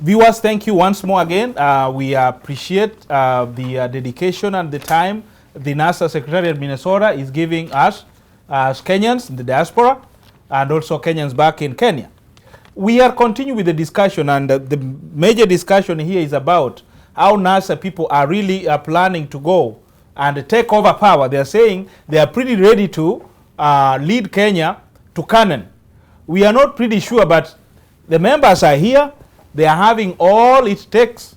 Viewers, thank you once more again. We appreciate the dedication and the time the NASA Secretariat Minnesota is giving us as Kenyans in the diaspora and also Kenyans back in Kenya. We are continuing with the discussion, and the major discussion here is about how NASA people are really planning to go and take over power. They are saying they are pretty ready to lead Kenya to Canaan. We are not pretty sure, but the members are here. They are having all it takes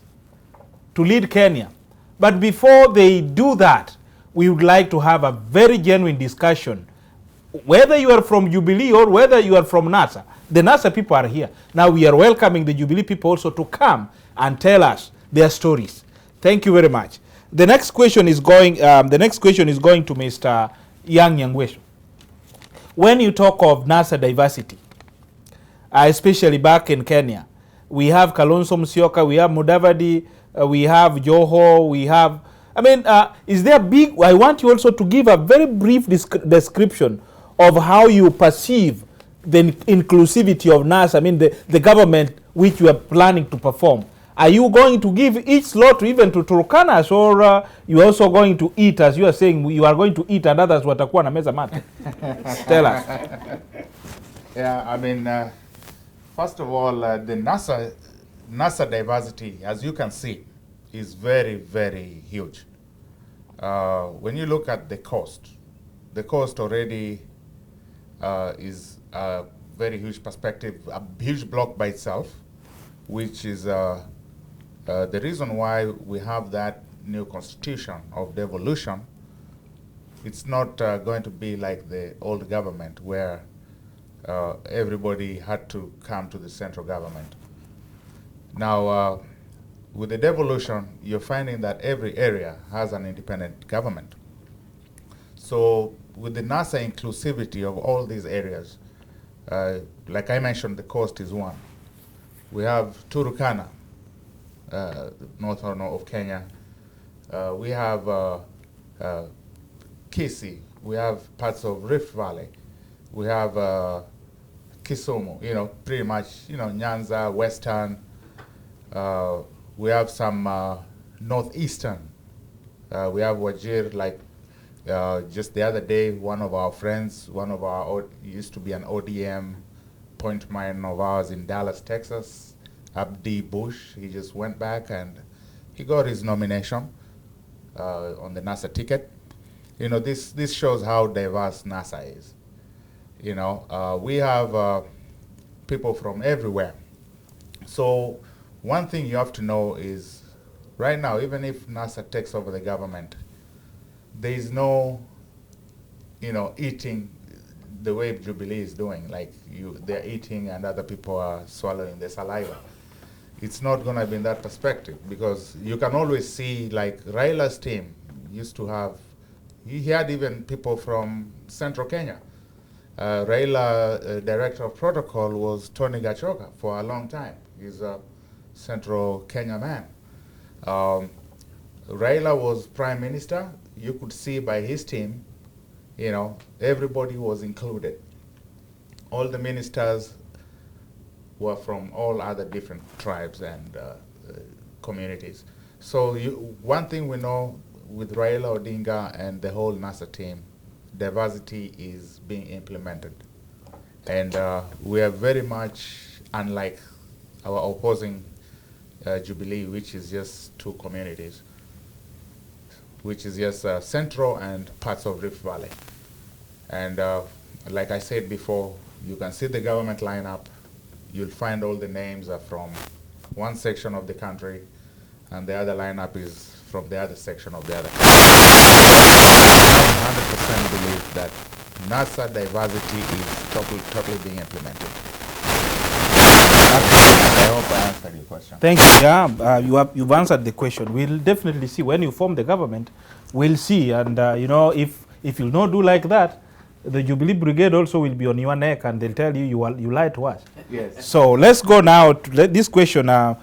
to lead Kenya. But before they do that, we would like to have a very genuine discussion. Whether you are from Jubilee or whether you are from NASA, the NASA people are here. Now we are welcoming the Jubilee people also to come and tell us their stories. Thank you very much. The next question is going. The next question is going to Mr. Yang Nyangwesho. When you talk of NASA diversity, especially back in Kenya, we have Kalonzo Musyoka, we have Mudavadi, we have Joho, we have. I mean, is there big? I want you also to give a very brief description of how you perceive the inclusivity of NASA. I mean, the government which you are planning to perform. Are you going to give each slot even to Turkanas, or you are also going to eat, as you are saying, you are going to eat and others watakuwa na meza mate? Tell us. Yeah, I mean, first of all, the NASA diversity, as you can see, is very, very huge. When you look at the coast already is a very huge perspective, a huge block by itself, which is the reason why we have that new constitution of devolution. It's not going to be like the old government where everybody had to come to the central government. Now, with the devolution, you're finding that every area has an independent government. So with the NASA inclusivity of all these areas, like I mentioned, the coast is one. We have Turkana, northern of Kenya. We have Kisii. We have parts of Rift Valley. We have Kisumu, pretty much, Nyanza, Western. We have some northeastern. We have Wajir, like just the other day, one of our friends, used to be an ODM point mine of ours in Dallas, Texas, Abdi Bush. He just went back and he got his nomination on the NASA ticket. This shows how diverse NASA is. We have people from everywhere. So one thing you have to know is, right now, even if NASA takes over the government, there is no, eating the way Jubilee is doing. Like they're eating and other people are swallowing the saliva. It's not going to be in that perspective, because you can always see, like Raila's team used to have, he had even people from central Kenya. Raila, director of protocol, was Tony Gachoka for a long time. He's a central Kenya man. Raila was prime minister. You could see by his team, everybody was included. All the ministers were from all other different tribes and communities. So one thing we know with Raila Odinga and the whole NASA team, diversity is being implemented. And we are very much unlike our opposing Jubilee, which is just two communities, which is just Central and parts of Rift Valley. And like I said before, you can see the government lineup. You'll find all the names are from one section of the country, and the other lineup is from the other section of the other country. I 100% believe that NASA diversity is totally being implemented. I hope I answered your question. Thank you. Yeah, you've answered the question. We'll definitely see when you form the government. We'll see, and if you'll not do like that, the Jubilee Brigade also will be on your neck, and they'll tell you you lied to us. Yes. So let's go now to this question. I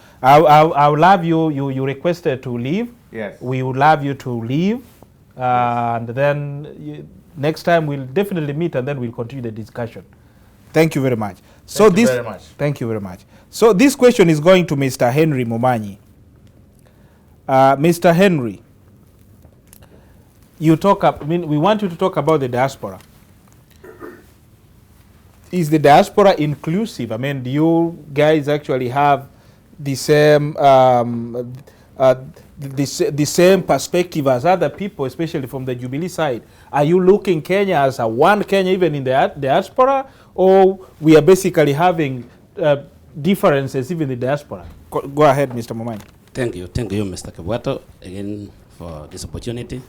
would love you requested to leave. Yes. We would love you to leave, and then next time we'll definitely meet, and then we'll continue the discussion. Thank you very much. So Thank you this, very much. thank you very much. So this question is going to Mr. Henry Momanyi. Mr. Henry, we want you to talk about the diaspora. Is the diaspora inclusive? I mean, do you guys actually have the same the same perspective as other people, especially from the Jubilee side? Are you looking Kenya as a one Kenya even in the diaspora, or we are basically having differences even in the diaspora? Go ahead, Mr. Momanyi. Thank you, Mr. Kibwato, again for this opportunity.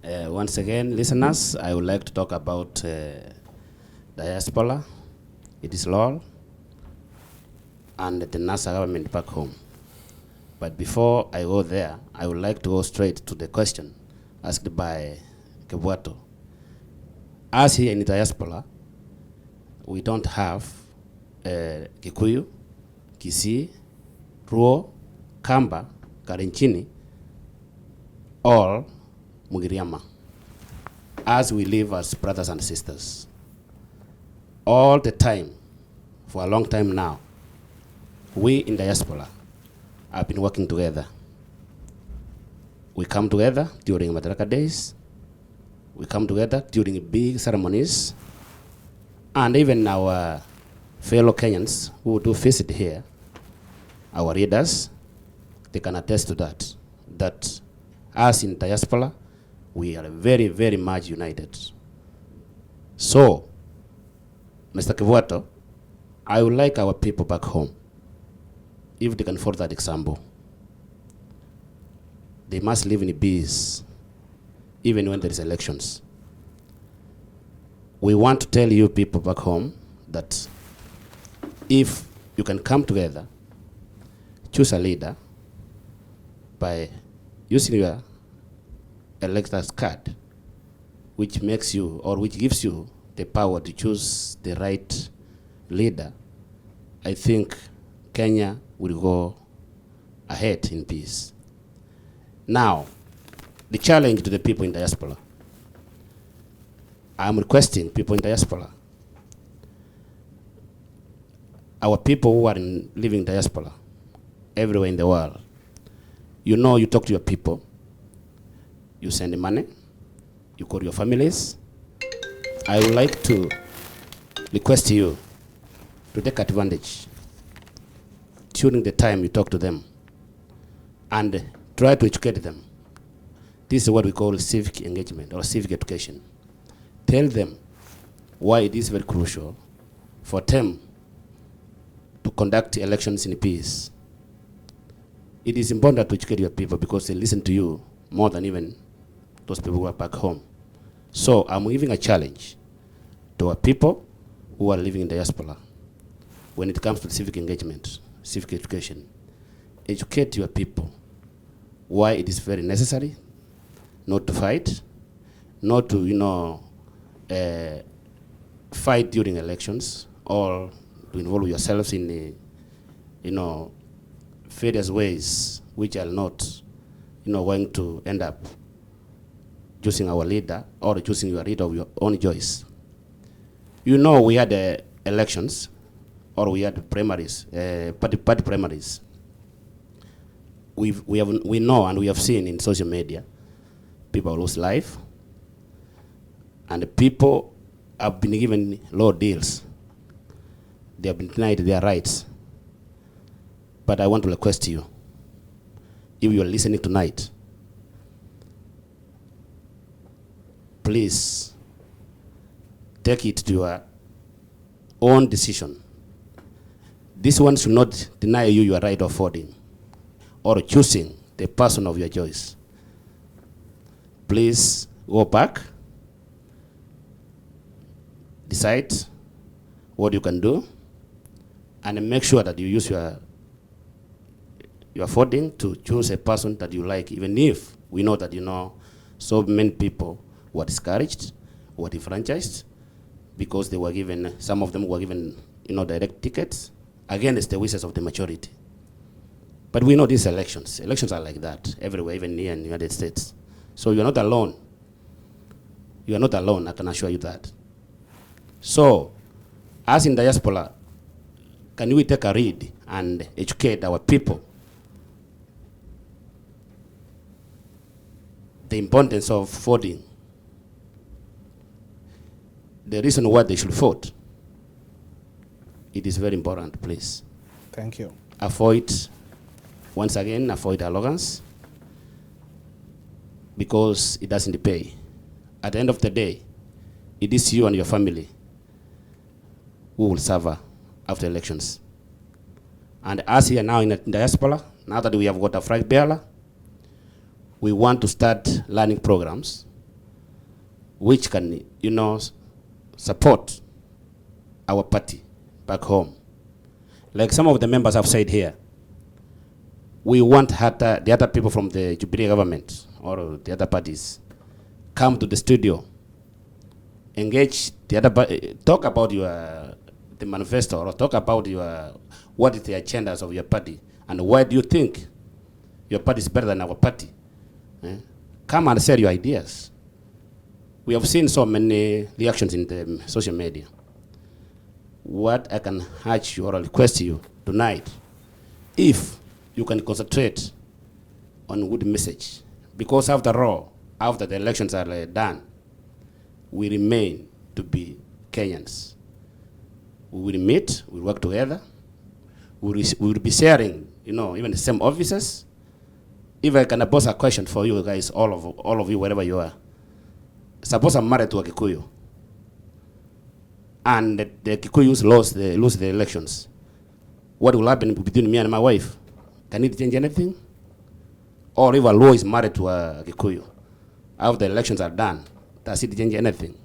Once again, listeners, I would like to talk about diaspora, its law, and the NASA government back home. But before I go there, I would like to go straight to the question asked by Kibwato. As here in the diaspora, we don't have Kikuyu, Kisii, Ruo, Kamba, Karenchini, or Mugiriama, as we live as brothers and sisters. All the time, for a long time now, we in diaspora have been working together. We come together during Madaraka days, we come together during big ceremonies, and even our fellow Kenyans who do visit here, our readers, they can attest to that, that us in diaspora, we are very, very much united. So, Mr. Kibwato, I would like our people back home, if they can follow that example, they must live in peace, even when there is elections. We want to tell you people back home that if you can come together, choose a leader by using your elector's card, which makes you, or which gives you the power to choose the right leader, I think Kenya will go ahead in peace. Now, the challenge to the people in diaspora. I'm requesting people in diaspora, our people who are living in diaspora, everywhere in the world, you know, you talk to your people, you send money, you call your families. I would like to request you to take advantage during the time you talk to them and try to educate them. This is what we call civic engagement or civic education. Tell them why it is very crucial for them to conduct elections in peace. It is important to educate your people because they listen to you more than even those people who are back home. So I'm giving a challenge to our people who are living in diaspora when it comes to civic engagement, civic education. Educate your people why it is very necessary not to fight, not to, fight during elections or to involve yourselves in, various ways which are not, going to end up choosing our leader or choosing your leader of your own choice. We had elections, or we had primaries, party primaries. We know and we have seen in social media, people lose life, and the people have been given low deals. They have been denied their rights. But I want to request you, if you are listening tonight, please take it to your own decision. This one should not deny you your right of voting or choosing the person of your choice. Please go back, decide what you can do, and make sure that you use your voting to choose a person that you like, even if we know that, so many people were discouraged, were defranchised, because they were given, some of them were given, direct tickets against the wishes of the majority. But we know these elections are like that everywhere, even here in the United States. So you're not alone. You are not alone, I can assure you that. So, as in diaspora, can we take a read and educate our people the importance of voting, the reason why they should vote? It is very important, please. Thank you. Once again, avoid arrogance, because it doesn't pay. At the end of the day, it is you and your family who will suffer after elections. And us here now in the diaspora, now that we have got a flag bearer, we want to start learning programs which can, support our party back home. Like some of the members have said here, we want the other people from the Jubilee government or the other parties come to the studio, engage the other, talk about the manifesto, or talk about what is the agendas of your party, and why do you think your party is better than our party? Come and share your ideas. We have seen so many reactions in the social media. What I can urge you or request you tonight, if you can concentrate on good message, because after all, after the elections are done, we remain to be Kenyans. We will meet, we'll work together, we will be sharing, even the same offices. If I can pose a question for you guys, all of you, wherever you are. Suppose I'm married to a Kikuyu, and the Kikuyus lose the elections. What will happen between me and my wife? Can it change anything? Or if a Luo is married to a Kikuyu, after the elections are done, does it change anything?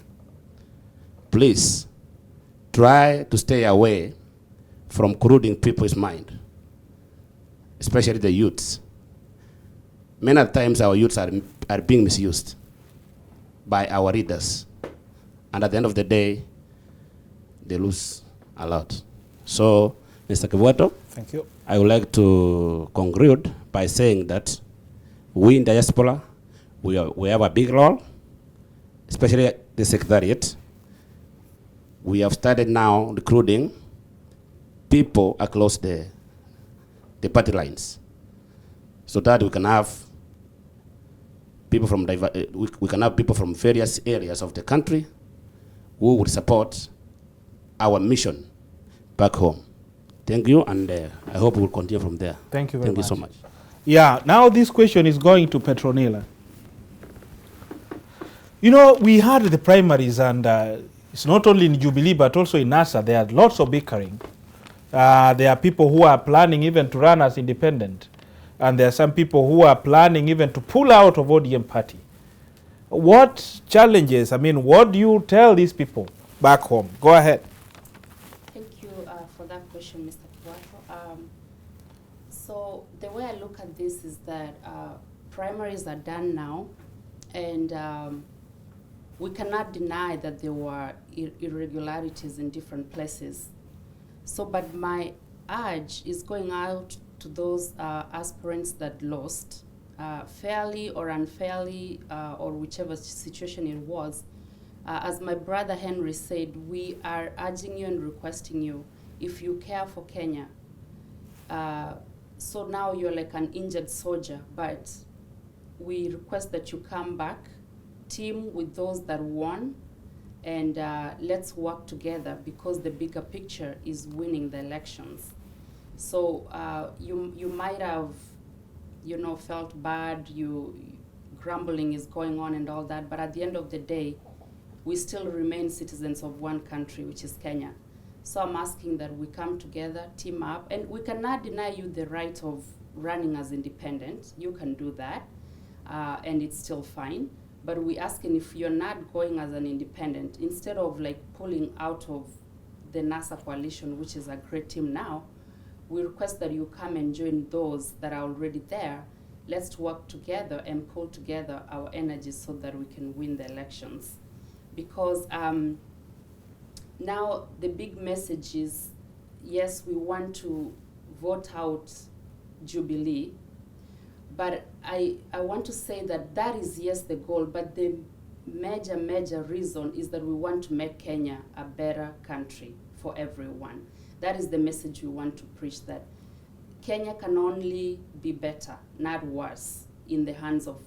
Please, try to stay away from corroding people's mind, especially the youths. Many times our youths are being misused by our leaders. And at the end of the day, they lose a lot. So, Mr. Kivuato, thank you. I would like to conclude by saying that we in diaspora, we have a big role, especially the secretariat. We have started now recruiting people across the party lines, so that we can have people from we can have people from various areas of the country who will support our mission back home. Thank you, and I hope we will continue from there. Thank you very much. Thank you so much. Yeah, now this question is going to Petronila. We had the primaries, and it's not only in Jubilee, but also in NASA. There are lots of bickering. There are people who are planning even to run as independent. And there are some people who are planning even to pull out of ODM party. What challenges, what do you tell these people back home? Go ahead. Thank you for that question, Mr. Kivuato. So the way I look at this is that primaries are done now, and we cannot deny that there were irregularities in different places. So, but my urge is going out to those aspirants that lost, fairly or unfairly, or whichever situation it was. As my brother Henry said, we are urging you and requesting you, if you care for Kenya, so now you're like an injured soldier, but we request that you come back, team with those that won, and let's work together, because the bigger picture is winning the elections. So you might have, felt bad, grumbling is going on and all that, but at the end of the day, we still remain citizens of one country, which is Kenya. So I'm asking that we come together, team up, and we cannot deny you the right of running as independent. You can do that, and it's still fine. But we're asking, if you're not going as an independent, instead of pulling out of the NASA coalition, which is a great team now, we request that you come and join those that are already there. Let's work together and pull together our energies so that we can win the elections. Because now the big message is, yes, we want to vote out Jubilee, but I want to say that is, yes, the goal, but the major reason is that we want to make Kenya a better country for everyone. That is the message we want to preach, that Kenya can only be better, not worse, in the hands of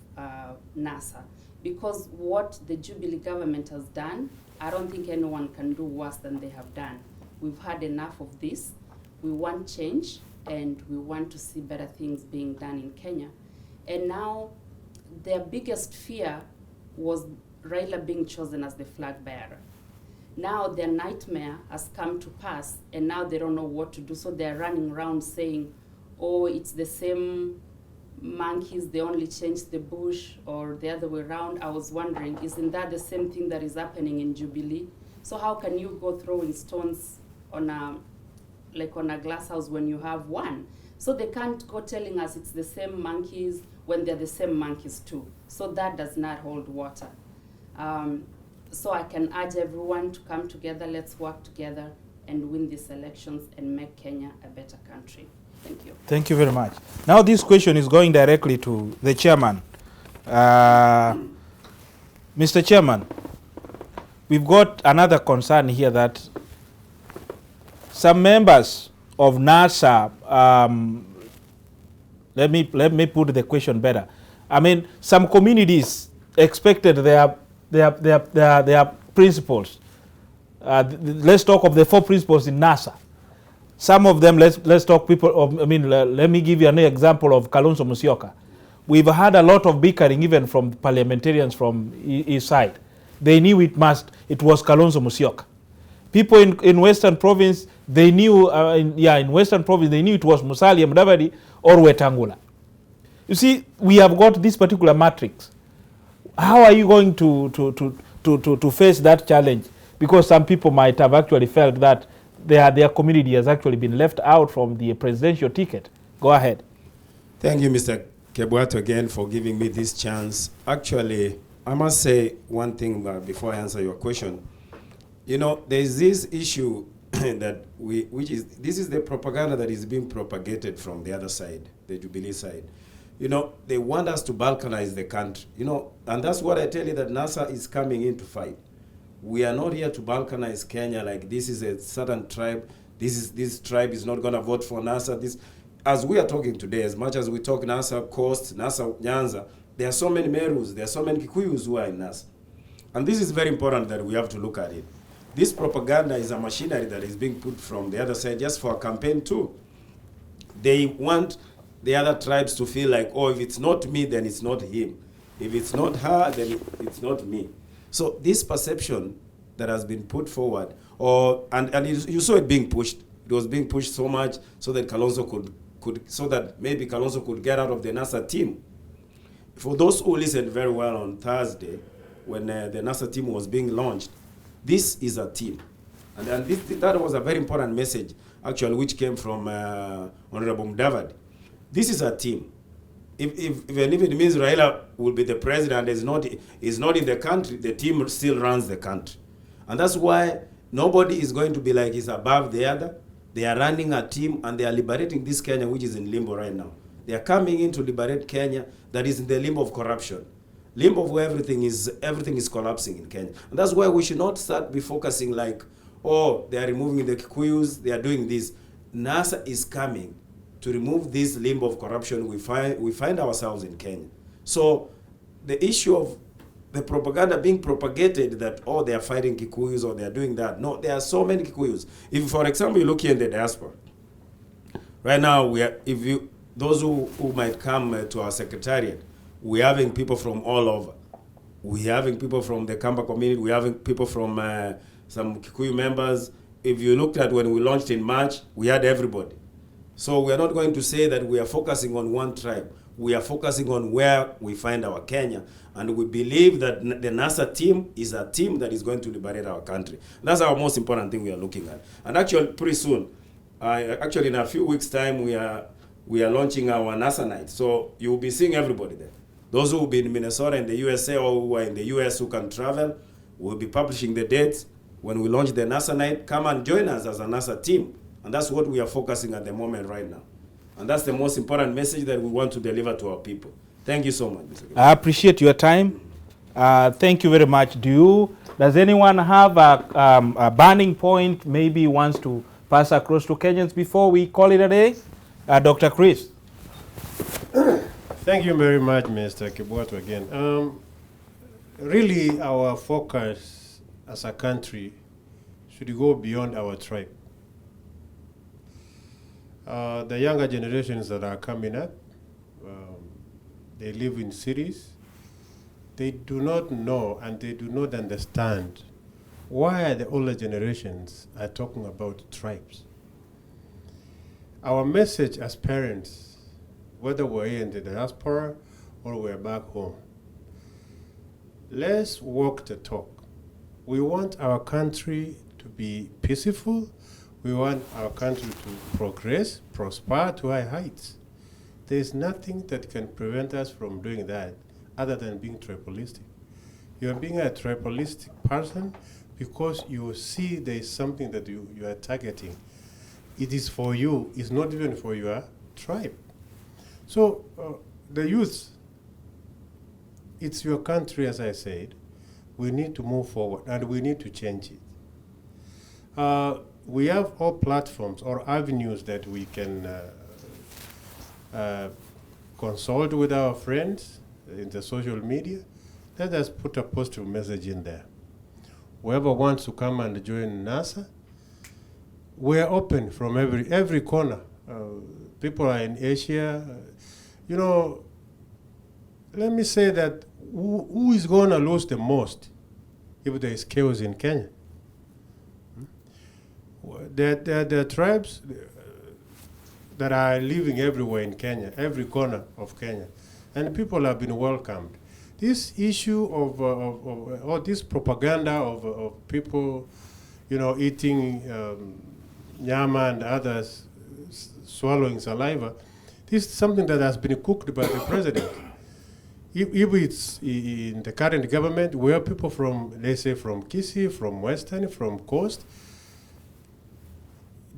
NASA. Because what the Jubilee government has done, I don't think anyone can do worse than they have done. We've had enough of this. We want change, and we want to see better things being done in Kenya. And now, their biggest fear was Raila being chosen as the flag bearer. Now their nightmare has come to pass, and now they don't know what to do, so they're running around saying, oh, it's the same monkeys, they only changed the bush, or the other way around. I was wondering, isn't that the same thing that is happening in Jubilee? So how can you go throwing stones on a glass house when you have one? So they can't go telling us it's the same monkeys when they're the same monkeys too. So that does not hold water. So I can urge everyone to come together, let's work together and win these elections and make Kenya a better country. Thank you. Thank you very much. Now this question is going directly to the chairman. Mr. Chairman, we've got another concern here that some members of NASA, let me put the question better. I mean, some communities expected their principles. Let's talk of the 4 principles in NASA. Some of them, let's talk people of, let me give you an example of Kalonzo Musyoka. We've had a lot of bickering even from parliamentarians from his side. They knew it was Kalonzo Musyoka. People in Western Province, they knew, in Western Province, they knew it was Musalia Mudavadi or Wetangula. You see, we have got this particular matrix. How are you going to face that challenge? Because some people might have actually felt that their community has actually been left out from the presidential ticket. Go ahead. Thank you, Mr. Kebwato, again for giving me this chance. Actually, I must say one thing before I answer your question. You know, there is this issue that this is the propaganda that is being propagated from the other side, the Jubilee side. You know, they want us to balkanize the country. You know, and that's what I tell you, that NASA is coming in to fight. We are not here to balkanize Kenya like this is a certain tribe. This tribe is not going to vote for NASA. As we are talking today, as much as we talk NASA Coast, NASA Nyanza, there are so many Merus, there are so many Kikuyus who are in NASA. And this is very important that we have to look at it. This propaganda is a machinery that is being put from the other side just for a campaign too. They want the other tribes to feel like, oh, if it's not me, then it's not him. If it's not her, then it's not me. So this perception that has been put forward, and you saw it being pushed. It was being pushed so much so that Kalonzo so that maybe Kalonzo could get out of the NASA team. For those who listened very well on Thursday, when the NASA team was being launched, this is a team. And that was a very important message, actually, which came from Honorable Mudavadi. This is a team. Even if it means Raila will be the president, is not in the country, the team still runs the country. And that's why nobody is going to be like he's above the other. They are running a team and they are liberating this Kenya, which is in limbo right now. They are coming in to liberate Kenya that is in the limbo of corruption. Limbo where everything is collapsing in Kenya. And that's why we should not start be focusing like, oh, they are removing the Kikuyus, they are doing this. NASA is coming to remove this limbo of corruption we find ourselves in Kenya. So the issue of the propaganda being propagated that, oh, they are fighting Kikuyus or they are doing that. No, there are so many Kikuyus. If, for example, you look here in the diaspora, right now, those who might come to our secretariat, we're having people from all over. We're having people from the Kamba community. We're having people from some Kikuyu members. If you looked at when we launched in March, we had everybody. So we are not going to say that we are focusing on one tribe. We are focusing on where we find our Kenya. And we believe that the NASA team is a team that is going to liberate our country. That's our most important thing we are looking at. And actually, pretty soon, actually in a few weeks' time, we are launching our NASA night. So you will be seeing everybody there. Those who will be in Minnesota and the USA or who are in the US who can travel, we'll be publishing the dates. When we launch the NASA night, come and join us as a NASA team. And that's what we are focusing at the moment right now. And that's the most important message that we want to deliver to our people. Thank you so much, Mr. Kebwato. I appreciate your time. Thank you very much. Does anyone have a burning point, maybe wants to pass across to Kenyans before we call it a day. Dr. Chris. Thank you very much, Mr. Kibwato, again. Really, our focus as a country should go beyond our tribe. The younger generations that are coming up, they live in cities. They do not know and they do not understand why the older generations are talking about tribes. Our message as parents, whether we're in the diaspora or we're back home, let's walk the talk. We want our country to be peaceful. We want our country to progress, prosper to high heights. There's nothing that can prevent us from doing that other than being tribalistic. You're being a tribalistic person because you see there's something that you are targeting. It is for you, it's not even for your tribe. So the youth, it's your country, as I said. We need to move forward and we need to change it. We have all platforms or avenues that we can consult with our friends in the social media. Let us put a positive message in there. Whoever wants to come and join NASA, we're open from every corner. People are in Asia. You know, let me say that who is going to lose the most if there is chaos in Kenya? There are tribes that are living everywhere in Kenya, every corner of Kenya, and people have been welcomed. This issue of or this propaganda of people, you know, eating nyama and others swallowing saliva, this is something that has been cooked by the president. If it's in the current government, where people from, let's say, from Kisii, from Western, from Coast,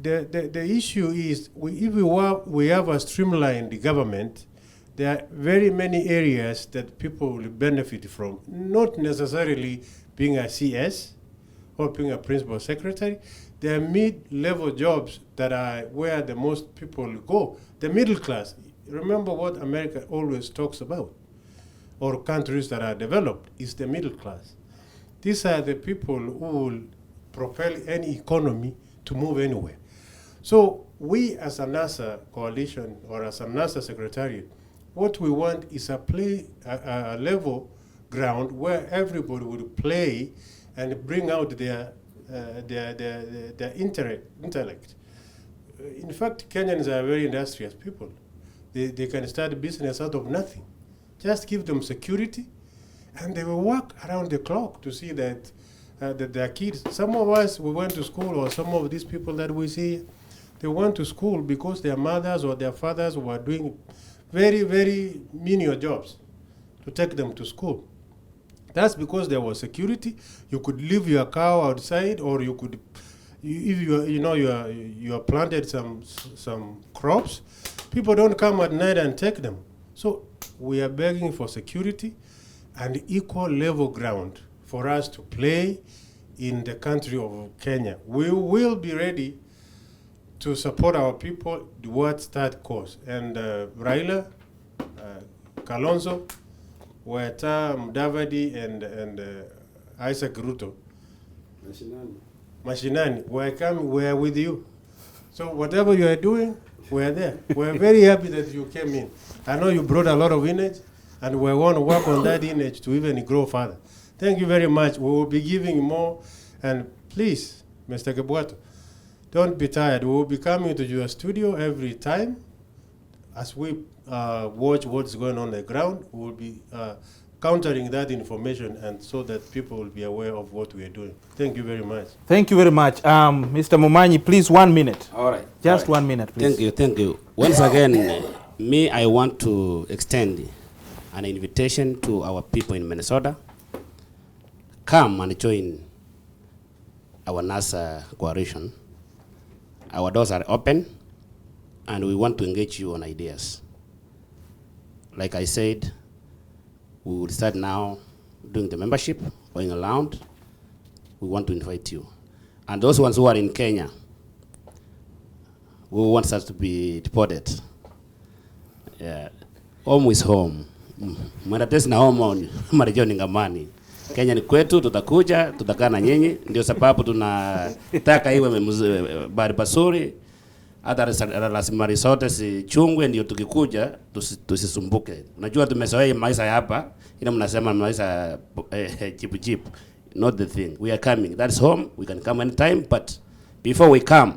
the issue is, if we have a streamlined government, there are very many areas that people will benefit from, not necessarily being a CS or being a principal secretary. There are mid-level jobs that are where the most people go. The middle class, remember what America always talks about, or countries that are developed, is the middle class. These are the people who will propel any economy to move anywhere. So we as a NASA coalition or as a NASA secretariat, what we want is a level ground where everybody will play and bring out their intellect. In fact, Kenyans are very industrious people. They can start a business out of nothing. Just give them security, and they will work around the clock to see that their kids, some of us, we went to school, or some of these people that we see, they went to school because their mothers or their fathers were doing very, very menial jobs to take them to school. That's because there was security. You could leave your cow outside, or you could, if you are planted some crops, people don't come at night and take them. So we are begging for security and equal level ground for us to play in the country of Kenya. We will be ready to support our people towards that cause. And Raila, Kalonzo, Weta, Mudavadi, and Isaac Ruto, Mashinani, we're with you. So whatever you are doing, we're there. We're very happy that you came in. I know you brought a lot of image, and we want to work on that image to even grow further. Thank you very much. We will be giving more, and please, Mr. Kibwato, don't be tired. We will be coming to your studio every time. As we watch what's going on the ground, we will be countering that information, and so that people will be aware of what we are doing. Thank you very much. Thank you very much. Mr. Momanyi, please, 1 minute. All right. Just all right. 1 minute, please. Thank you. Once again, I want to extend an invitation to our people in Minnesota. Come and join our NASA coalition. Our doors are open, and we want to engage you on ideas. Like I said, we will start now doing the membership, going around. We want to invite you. And those ones who are in Kenya, who wants us to be deported. Yeah. Home is home. Mwaratesi na home marejeo ni ngamani. Kenya ni kwetu, tutakuja, tutakaa na nyinyi. Ndio sababu tunataka iwe bari pasuri. Hata rasilimali zote sichungwe, ndio tukikuja tusisumbuke. Unajua tumezoea maisha hapa, ila mnasema maisha cheap. Not the thing. We are coming. That's home. We can come anytime, but before we come,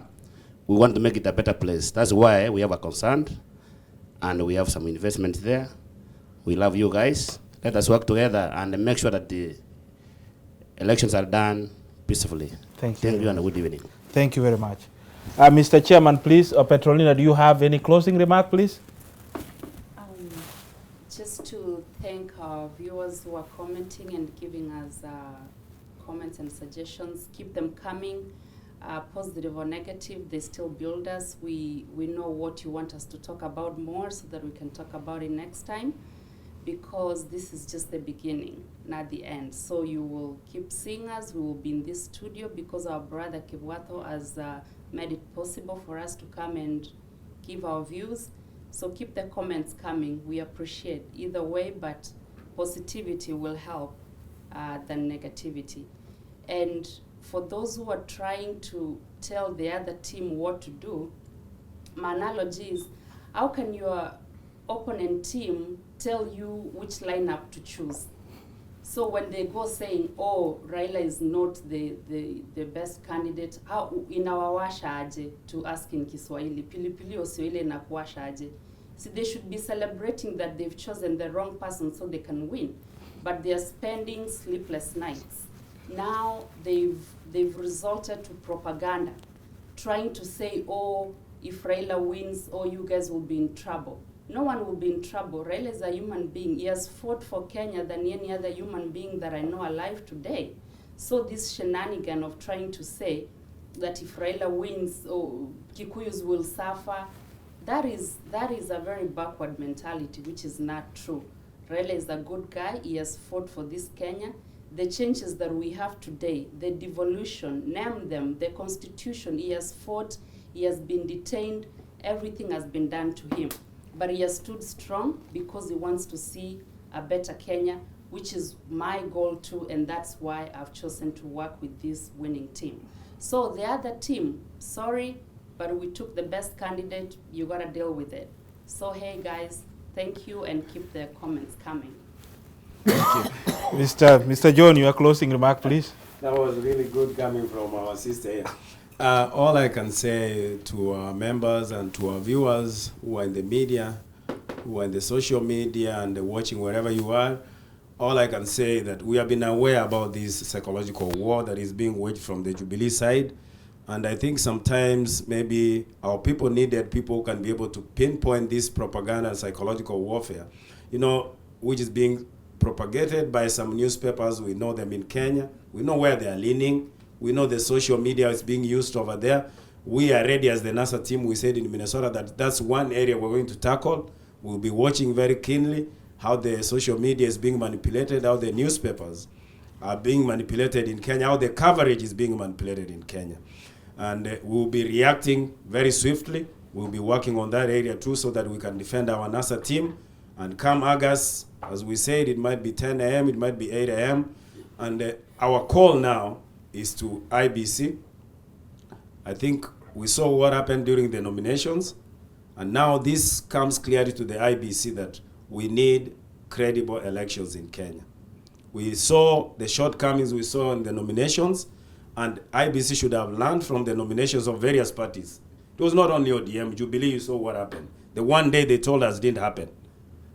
we want to make it a better place. That's why we have a concern, and we have some investment there. We love you guys. Let us work together and make sure that the elections are done peacefully. Thank you and a good evening. Thank you very much. Mr. Chairman, please, Petrolina, do you have any closing remark, please? Just to thank our viewers who are commenting and giving us comments and suggestions. Keep them coming, positive or negative, they still build us. We know what you want us to talk about more so that we can talk about it next time, because this is just the beginning, not the end. So you will keep seeing us. We will be in this studio because our brother Kebwato has made it possible for us to come and give our views. So keep the comments coming. We appreciate either way, but positivity will help than negativity. And for those who are trying to tell the other team what to do, my analogy is, how can your opponent team tell you which lineup to choose? So when they go saying, oh, Raila is not the best candidate, how inawawasha aje, to ask in Kiswahili, pilipili osiwele na kuwasha aje. So they should be celebrating that they've chosen the wrong person so they can win. But they are spending sleepless nights. Now they've resorted to propaganda, trying to say, oh, if Raila wins, oh, you guys will be in trouble. No one will be in trouble. Raila is a human being. He has fought for Kenya than any other human being that I know alive today. So this shenanigan of trying to say that if Raila wins, oh, Kikuyus will suffer, that is a very backward mentality, which is not true. Raila is a good guy. He has fought for this Kenya. The changes that we have today, the devolution, name them, the constitution, he has fought, he has been detained, everything has been done to him. But he has stood strong because he wants to see a better Kenya, which is my goal too, and that's why I've chosen to work with this winning team. So the other team, sorry, but we took the best candidate, you gotta deal with it. So hey guys, thank you, and keep the comments coming. Thank you. Mr. John, your closing remark, please. That was really good coming from our sister here. All I can say to our members and to our viewers who are in the media, who are in the social media and watching wherever you are, all I can say that we have been aware about this psychological war that is being waged from the Jubilee side. And I think sometimes maybe our people needed people who can be able to pinpoint this propaganda and psychological warfare, you know, which is being propagated by some newspapers. We know them in Kenya. We know where they are leaning. We know the social media is being used over there. We are ready as the NASA team. We said in Minnesota that that's one area we're going to tackle. We'll be watching very keenly how the social media is being manipulated, how the newspapers are being manipulated in Kenya, how the coverage is being manipulated in Kenya. And we'll be reacting very swiftly. We'll be working on that area too so that we can defend our NASA team. And come August, as we said, it might be 10 a.m., it might be 8 a.m. And our call now is to IBC. I think we saw what happened during the nominations. And now this comes clearly to the IBC that we need credible elections in Kenya. We saw the shortcomings we saw in the nominations, and IBC should have learned from the nominations of various parties. It was not only ODM, Jubilee, you saw what happened. The one day they told us didn't happen.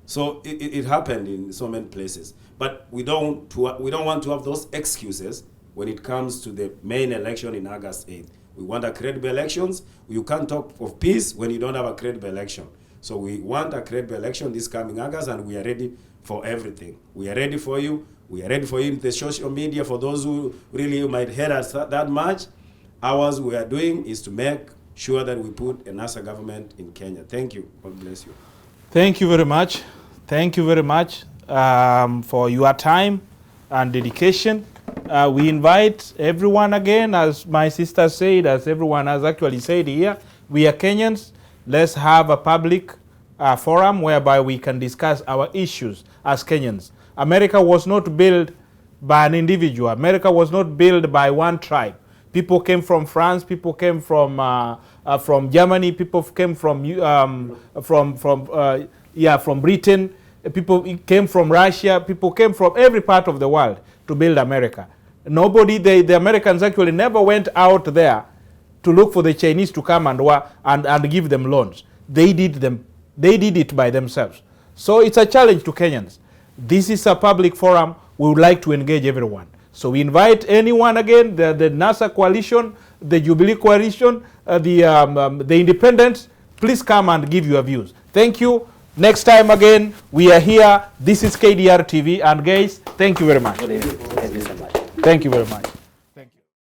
So it happened in so many places. But we don't want to have those excuses when it comes to the main election in August 8th. We want a credible elections. You can't talk of peace when you don't have a credible election. So we want a credible election this coming August, and we are ready for everything. We are ready for you. We are ready for you in the social media. For those who really might hate us that much, ours we are doing is to make sure that we put a NASA government in Kenya. Thank you. God bless you. Thank you very much. Thank you very much for your time and dedication. We invite everyone again, as my sister said, as everyone has actually said here, We are Kenyans. Let's have a public forum whereby we can discuss our issues as Kenyans. America was not built by an individual. America was not built by one tribe. People came from France. People came from Germany. People came from Britain. People came from Russia. People came from every part of the world to build America. Nobody, the Americans actually never went out there to look for the Chinese to come and give them loans. They did it by themselves. So it's a challenge to Kenyans. This is a public forum. We would like to engage everyone. So we invite anyone again, the NASA coalition, the Jubilee coalition, the independents, please come and give your views. Thank you. Next time again, we are here. This is KDR TV. And guys, thank you very much. Thank you so much. Thank you very much.